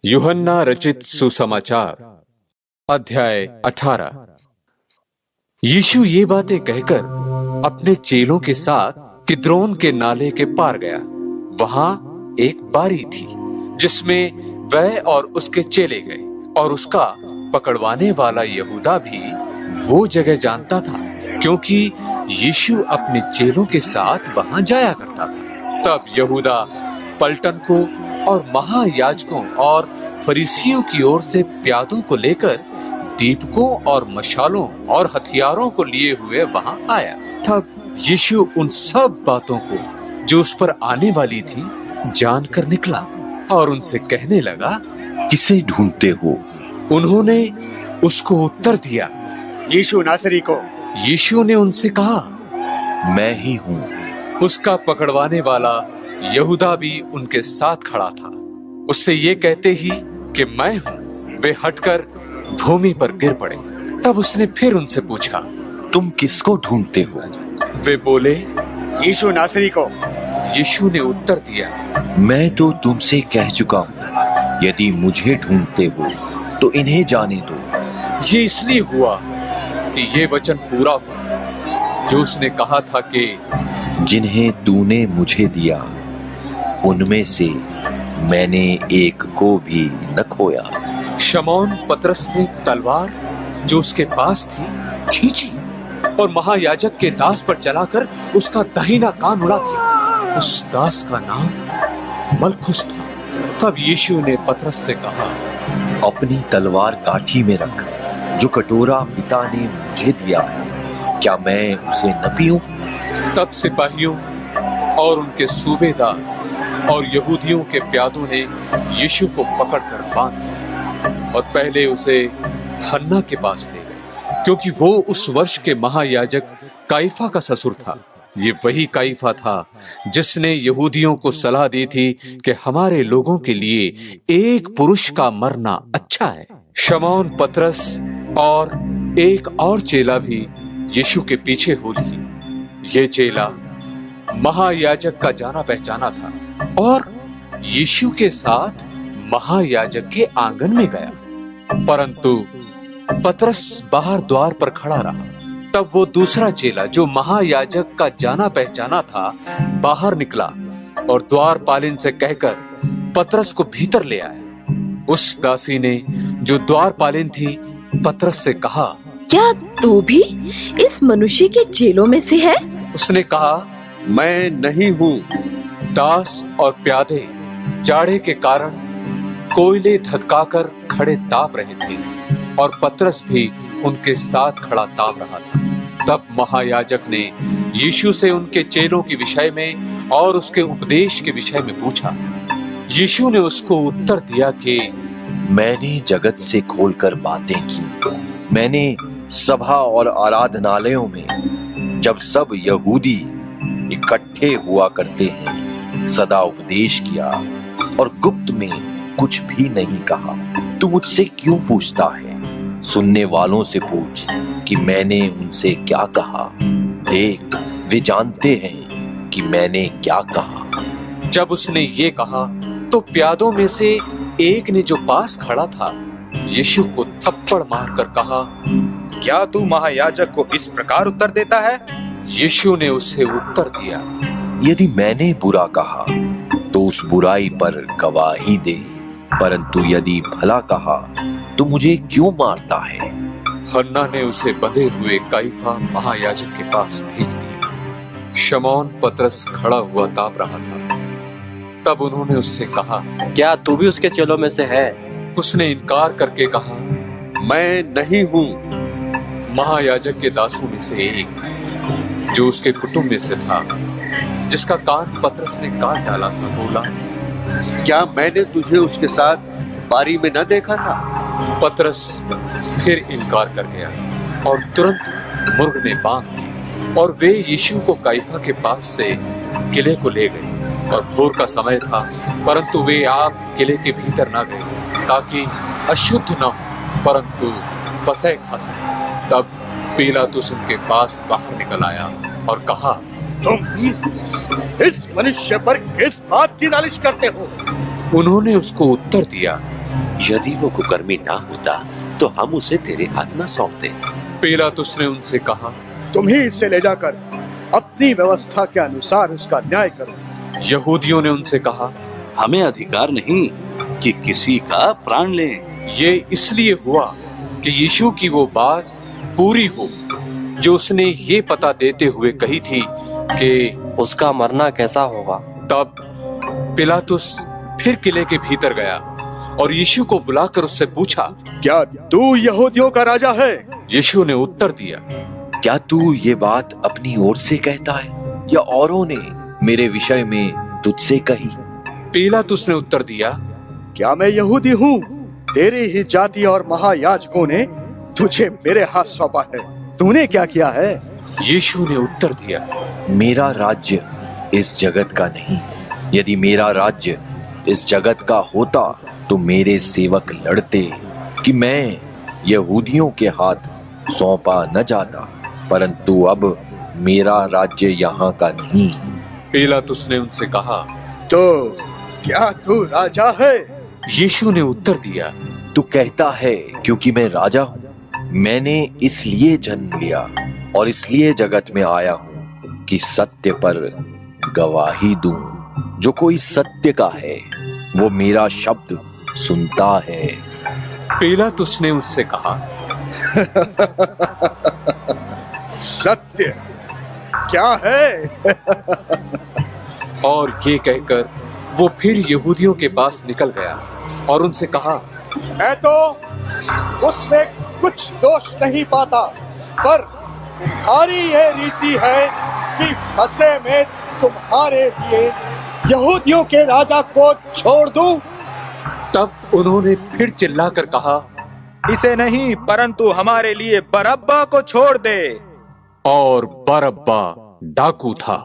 यूहन्ना रचित सुसमाचार अध्याय 18। यीशु ये बातें कहकर अपने चेलों के साथ किद्रोन के नाले के पार गया। वहां एक बारी थी जिसमें वह और उसके चेले गए, और उसका पकड़वाने वाला यहूदा भी वो जगह जानता था, क्योंकि यीशु अपने चेलों के साथ वहां जाया करता था। तब यहूदा पलटन को और महायाजकों और फरीसियों की ओर से प्यादों को लेकर दीपकों और मशालों और हथियारों को लिए हुए वहां आया। तब यीशु उन सब बातों को जो उस पर आने वाली थी जानकर निकला और उनसे कहने लगा, किसे ढूंढते हो? उन्होंने उसको उत्तर दिया, यीशु नासरी को। यीशु ने उनसे कहा, मैं ही हूँ। उसका पकड़वाने वाला यहूदा भी उनके साथ खड़ा था। उससे ये कहते ही कि मैं हूँ, वे हटकर भूमि पर गिर पड़े। तब उसने फिर उनसे पूछा, तुम किसको ढूंढते हो? वे बोले, यीशु नासरी को। यीशु ने उत्तर दिया, मैं तो तुमसे कह चुका हूँ, यदि मुझे ढूंढते हो तो इन्हें जाने दो। ये इसलिए हुआ कि ये वचन पूरा हो जो उसने कहा था कि जिन्हें तूने मुझे दिया उनमें से मैंने एक को भी न खोया। शमौन पतरस ने तलवार जो उसके पास थी खींची और महायाजक के दास पर चलाकर उसका दाहिना कान उड़ा दिया। उस दास का नाम मलखुस था। तब यीशु ने पतरस से कहा, अपनी तलवार काठी में रख। जो कटोरा पिता ने मुझे दिया है, क्या मैं उसे न पीऊं? तब सिपाहियों और उनके सूबेदार और यहूदियों के प्यादों ने यीशु को पकड़कर बांध लिया और पहले उसे हन्ना के पास ले गए, क्योंकि वो उस वर्ष के महायाजक काइफा का ससुर था। ये वही काइफा था जिसने यहूदियों को सलाह दी थी कि हमारे लोगों के लिए एक पुरुष का मरना अच्छा है। शमौन पतरस और एक और चेला भी यीशु के पीछे हो लिए। ये चेला महायाजक का जाना पहचाना था और यीशु के साथ महायाजक के आंगन में गया, परंतु पतरस बाहर द्वार पर खड़ा रहा। तब वो दूसरा चेला जो महायाजक का जाना पहचाना था बाहर निकला और द्वारपालिन से कहकर पतरस को भीतर ले आया। उस दासी ने जो द्वारपालिन थी पतरस से कहा, क्या तू भी इस मनुष्य के चेलों में से है? उसने कहा, मैं नहीं हूँ। दास और प्यादे जाड़े के कारण कोयले धधकाकर खड़े ताप रहे थे और पतरस भी उनके साथ खड़ा ताप रहा था। तब महायाजक ने यीशु से उनके चेलों के विषय में और उसके उपदेश के विषय में पूछा। यीशु ने उसको उत्तर दिया कि मैंने जगत से खोलकर बातें की। मैंने सभा और आराधनालयों में जब सब यहूदी इकट्ठे हुआ करते हैं सदा उपदेश किया और गुप्त में कुछ भी नहीं कहा। तू मुझसे क्यों पूछता है? सुनने वालों से पूछ कि मैंने उनसे क्या कहा। देख, वे जानते हैं कि मैंने क्या कहा। जब उसने ये कहा तो प्यादों में से एक ने जो पास खड़ा था यीशु को थप्पड़ मारकर कहा, क्या तू महायाजक को इस प्रकार उत्तर देता है? यीशु ने उसे उत्तर दिया, यदि मैंने बुरा कहा तो उस बुराई पर गवाही दे, परंतु यदि भला कहा तो मुझे क्यों मारता है? हन्ना ने उसे बंधे हुए काइफा महायाजक के पास भेज दिया। शमौन पतरस खड़ा हुआ ताप रहा था। तब उन्होंने उससे कहा, क्या तू भी उसके चेलों में से है? उसने इनकार करके कहा, मैं नहीं हूँ। महायाजक के दासों में से एक जो उसके कुटुंब में से था, जिसका कान पतरस ने काट डाला था, बोला, क्या मैंने तुझे उसके साथ बारी में न देखा था? पतरस फिर इनकार कर गया और तुरंत मुर्ग ने बांध दी और वे यीशु को काइफा के पास से किले को ले गए। और भोर का समय था, परंतु वे आप किले के भीतर न गए ताकि अशुद्ध न हो, परंतु फसह खा सके। तब पिलातुस उनके पास बाहर निकल आया और कहा, तुम इस मनुष्य पर किस बात की नालिश करते हो? उन्होंने उसको उत्तर दिया, यदि वो कुकर्मी ना होता तो हम उसे तेरे हाथ न सौंपते। पिलातुस ने उनसे कहा, तुम ही इसे ले जाकर अपनी व्यवस्था के अनुसार उसका न्याय करो। यहूदियों ने उनसे कहा, हमें अधिकार नहीं कि किसी का प्राण लें। ये इसलिए हुआ कि यीशु की वो बात पूरी हो जो उसने ये पता देते हुए कही थी कि उसका मरना कैसा होगा। तब पिलातुस फिर किले के भीतर गया और यीशु को बुलाकर उससे पूछा, क्या तू यहूदियों का राजा है? यीशु ने उत्तर दिया, क्या तू ये बात अपनी ओर से कहता है या औरों ने मेरे विषय में तुझसे कही? पिलातुस ने उत्तर दिया, क्या मैं यहूदी हूँ? तेरी ही जाति और महायाजकों ने तुझे मेरे हाथ सौंपा है। तूने क्या किया है? यीशु ने उत्तर दिया, मेरा राज्य इस जगत का नहीं। यदि मेरा राज्य इस जगत का होता तो मेरे सेवक लड़ते कि मैं यहूदियों के हाथ सौंपा न जाता, परंतु अब मेरा राज्य यहाँ का नहीं। पिलातुस ने उनसे कहा, तो क्या तू राजा है? यीशु ने उत्तर दिया, तू कहता है क्योंकि मैं राजा हूँ। मैंने इसलिए जन्म लिया और इसलिए जगत में आया हूँ कि सत्य पर गवाही दूं। जो कोई सत्य का है वो मेरा शब्द सुनता है। पिलातुस ने उससे कहा, सत्य क्या है? और ये कहकर वो फिर यहूदियों के पास निकल गया और उनसे कहा, मैं तो उसमें कुछ दोष नहीं पाता, पर तुम्हारी ये रीति है कि फंसे में तुम्हारे लिए यहूदियों के राजा को छोड़ दूं। तब उन्होंने फिर चिल्लाकर कहा, इसे नहीं परंतु हमारे लिए बरअब्बा को छोड़ दे। और बरअब्बा डाकू था।